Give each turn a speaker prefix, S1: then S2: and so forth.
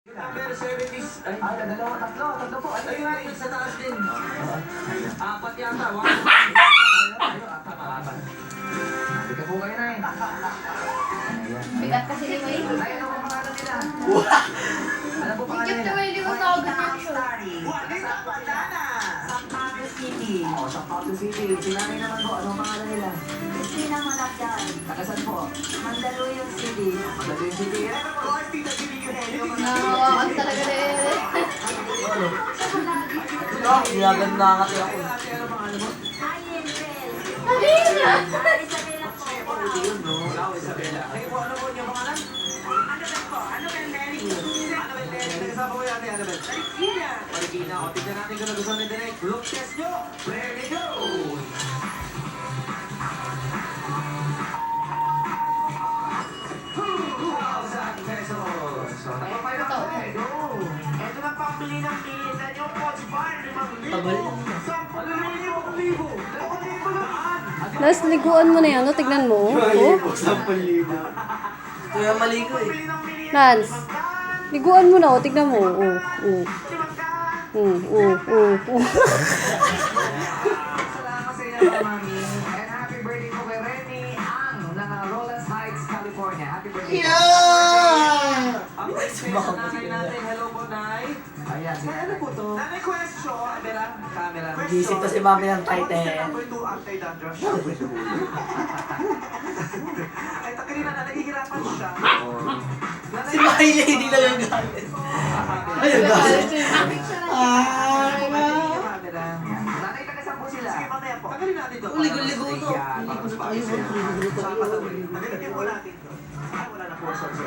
S1: Number 70.
S2: Ay, dalawa, tatlo po. Ay,
S1: Ayun nga, yun sa taas din. Apat yata. Ayun, apat, apat.
S2: Hindi ka po kayo na eh. Ayan.
S3: Bigat kasi ni Wayne.
S2: Ay, ano ang pangalan nila? Ano po pangalan
S3: Bigat
S2: nila?
S3: na Wayne, di ba sa ako ganyan siya?
S1: Juanita Bandana.
S2: San Pablo City. Oo, San Pablo City. Sinanay naman po. Ano ang pangalan nila?
S4: Christina Malaccan,
S2: Tagasan po.
S4: Mandaluyong City.
S2: Mandaluyong City.
S1: Roy, Tita Jimmy Eugenio.
S3: Nakawakan talaga na yun.
S5: Ginaganda nga kaya ako.
S1: Ano pangalan mo?
S4: INL.
S3: Halina!
S4: Isabela po.
S2: Yun, no?
S1: Ikaw, Isabela. Ay, po, ano po yung pangalan? Annabel po. Annabel Mary. Annabel Mary. Nagkasama ko yan, Annabel. Marikina. Marikina. O, tignan natin kung nagustuhan ni Direk. Look test nyo. Ready, go! ₱2,000. So, tayo
S3: Ito.
S1: Go! Ito na pambili ng pilitan nyo. Coach Bar, 5,000.
S5: Tabal.
S1: 10,000. 2,000 lahat.
S6: Las, liguan mo na yan. No? Tignan mo. Oh.
S5: 10,000. Kaya mali ko eh.
S6: Lance, liguan mo na. Oh. Tignan mo. Oh. Oh.
S2: Salamat sa inyo, Mami. And happy birthday po kay Remy Ang ng Rollins Heights, California. Happy birthday.
S1: Ang presensya nanay natin. Hello po, Nay.
S2: Ayan, si
S1: Ano po to? Nanay, question. Camera. Camera.
S5: Gising to si Mami ng tight eh.
S1: Number 2, anti-dandruff. Ay, tagalina na, nahihirapan siya.
S5: Si Miley hindi lang yung galit. Ayun galit.
S2: Nanay, tagasan po sila.
S1: Sige, mamaya po. Tagalin natin to.
S5: Ligo-ligo to.
S2: Ayan, para mas
S5: Ayun,
S2: pawis yan.
S5: ligo-ligo to.
S1: Sa patawin. Tagalin po natin to. Wala na po, sorry.